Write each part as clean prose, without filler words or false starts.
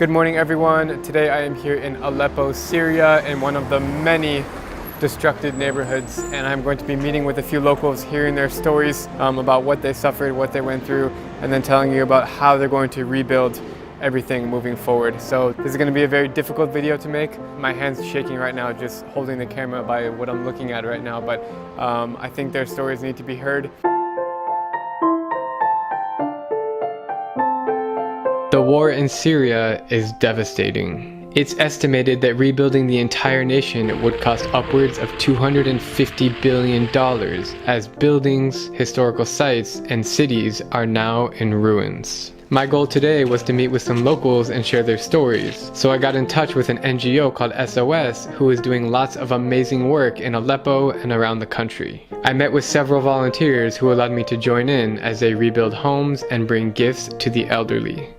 Good morning, everyone. Today I am here in Aleppo, Syria, in one of the many destructed neighborhoods, and I'm going to be meeting with a few locals, hearing their stories about what they suffered, what they went through, and then telling you about how they're going to rebuild everything moving forward. So this is going to be a very difficult video to make. My hands shaking right now just holding the camera by what I'm looking at right now, but I think their stories need to be heard. The war in Syria is devastating. It's estimated that rebuilding the entire nation would cost upwards of $250 billion, as buildings, historical sites, and cities are now in ruins. My goal today was to meet with some locals and share their stories, so I got in touch with an NGO called SOS who is doing lots of amazing work in Aleppo and around the country. I met with several volunteers who allowed me to join in as they rebuild homes and bring gifts to the elderly.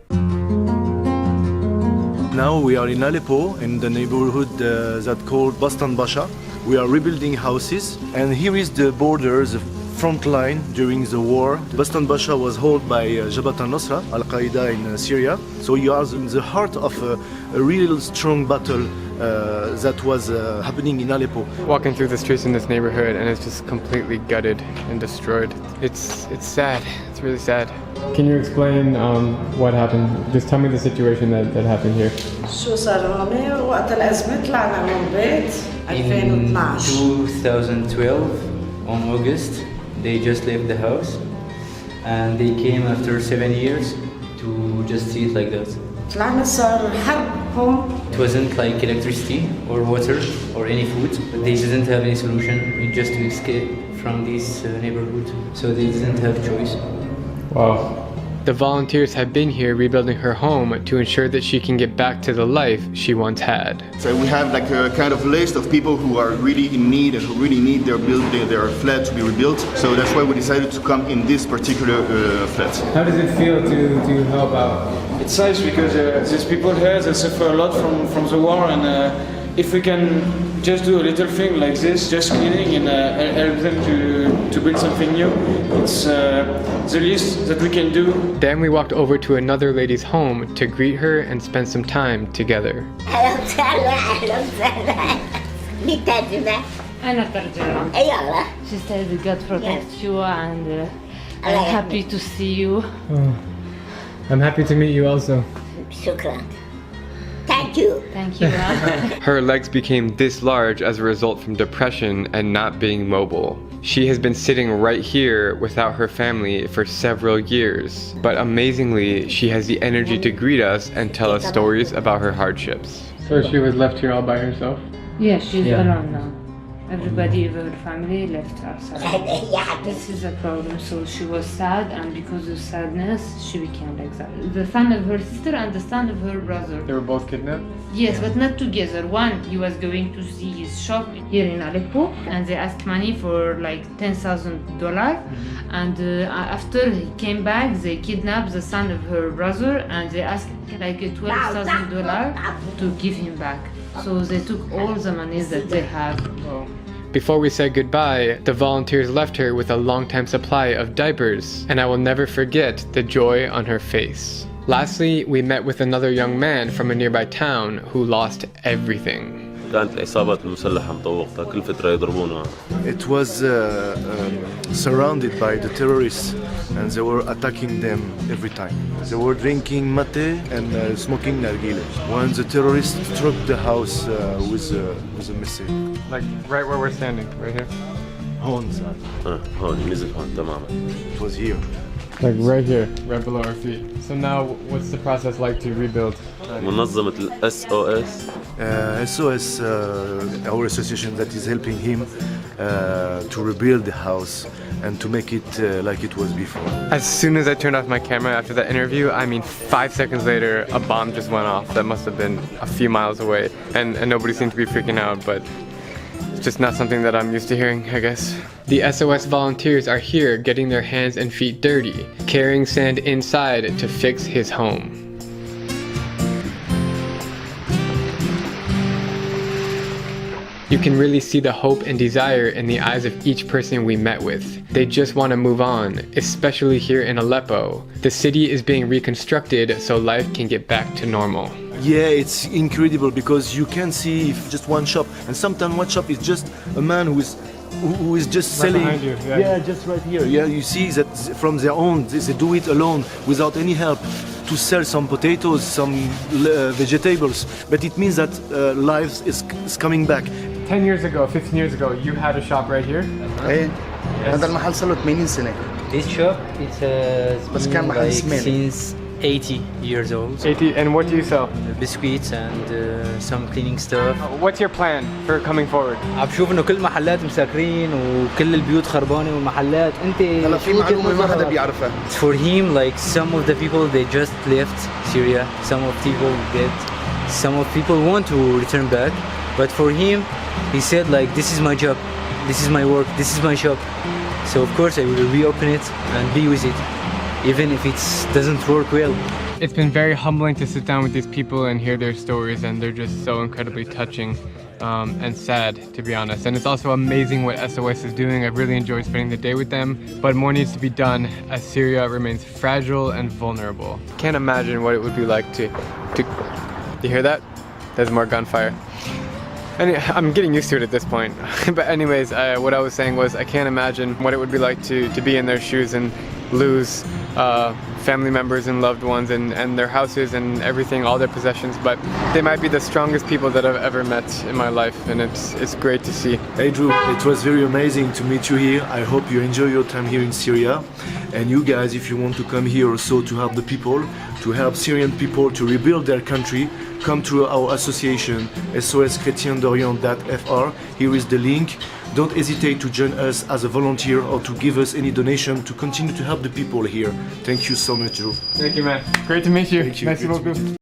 Now we are in Aleppo, in the neighborhood that called Bastan Basha. We are rebuilding houses, and here is the border, the front line during the war. Bastan Basha was held by Jabhat al-Nusra, Al-Qaeda in Syria. So you are in the heart of a real strong battle that was happening in Aleppo. Walking through the streets in this neighborhood and it's just completely gutted and destroyed. It's sad. It's really sad. Can you explain what happened? Just tell me the situation that happened here. شو صار هون وقت الأزمة طلعنا من البيت 2012. In 2012 on August they just left the house and they came after 7 years to just see it like that. طلعنا صار حرب هون. It wasn't like electricity or water or any food, but they didn't have any solution just to escape from this neighborhood, so they didn't have choice. Wow. The volunteers have been here rebuilding her home to ensure that she can get back to the life she once had. So we have like a kind of list of people who are really in need and who really need their flat to be rebuilt. So that's why we decided to come in this particular flat. How does it feel to help out? It's nice because these people here, they suffer a lot from the war, and if we can just do a little thing like this, just cleaning and help them to build something new, it's the least that we can do. Then we walked over to another lady's home to greet her and spend some time together. She said God protect you and I'm happy to see you. I'm happy to meet you also. Shukran. Thank you. Thank you. Her legs became this large as a result from depression and not being mobile. She has been sitting right here without her family for several years, but amazingly, she has the energy to greet us and tell us stories about her hardships. So she was left here all by herself? Yeah, she's alone now. Everybody in her family left outside. This is a problem. So she was sad, and because of sadness, she became like that. The son of her sister and the son of her brother. They were both kidnapped? Yes, but not together. One, he was going to see his shop here in Aleppo, and they asked money for like $10,000. And after he came back, they kidnapped the son of her brother, and they asked like $12,000 to give him back. So they took all the money that they have. Before we said goodbye, the volunteers left her with a long-time supply of diapers, and I will never forget the joy on her face. Lastly, we met with another young man from a nearby town who lost everything. كانت العصابات المسلحة مطوقة كل فترة يضربونا. It was surrounded by the terrorists, and they were attacking them every time. They were drinking mate and smoking nargile. When the terrorists struck the house with a missile. Like right where we're standing, right here? هون هون نزل هون تماما. It was here. Like right here, right below our feet. So now, what's the process like to rebuild? منظمة SOS. SOS, our association that is helping him to rebuild the house and to make it like it was before. As soon as I turned off my camera after that interview, I mean 5 seconds later, a bomb just went off that must have been a few miles away. And nobody seemed to be freaking out, but it's just not something that I'm used to hearing, I guess. The SOS volunteers are here getting their hands and feet dirty, carrying sand inside to fix his home. You can really see the hope and desire in the eyes of each person we met with. They just want to move on, especially here in Aleppo. The city is being reconstructed so life can get back to normal. Yeah, it's incredible because you can see just one shop, and sometimes one shop is just a man who is just selling. behind you, Just right here. Yeah, you see that from their own, they do it alone without any help to sell some potatoes, some vegetables. But it means that life is coming back. 10 years ago, 15 years ago, you had a shop right here. ايه هذا المحل صار له 80 سنة. This shop, it's كان محل like زمان. since 80 years old. 80, and what do you sell? Biscuits and some cleaning stuff. What's your plan for coming forward? عم بشوف انه كل المحلات مسكرين وكل البيوت خربانه والمحلات انت هلا في معلومة ما حدا بيعرفها. For him, like some of the people they just left Syria, some of people did, some of people want to return back, but for him, he said like this is my job, this is my work, this is my shop. So of course I will reopen it and be with it, even if it doesn't work well. It's been very humbling to sit down with these people and hear their stories, and they're just so incredibly touching and sad, to be honest. And it's also amazing what SOS is doing. I've really enjoyed spending the day with them, but more needs to be done as Syria remains fragile and vulnerable. Can't imagine what it would be like to you hear that? There's more gunfire. I'm getting used to it at this point. But anyways, what I was saying was I can't imagine what it would be like to be in their shoes and lose family members and loved ones and their houses and everything, all their possessions. But they might be the strongest people that I've ever met in my life, and it's great to see. Hey Drew, it was very amazing to meet you here. I hope you enjoy your time here in Syria. And you guys, if you want to come here also to help the people, to help Syrian people to rebuild their country, come to our association, soschrétien-d'orient.fr. Here is the link. Don't hesitate to join us as a volunteer or to give us any donation to continue to help the people here. Thank you so much, Drew. Thank you, man. Great to meet you. Thank you. Merci beaucoup.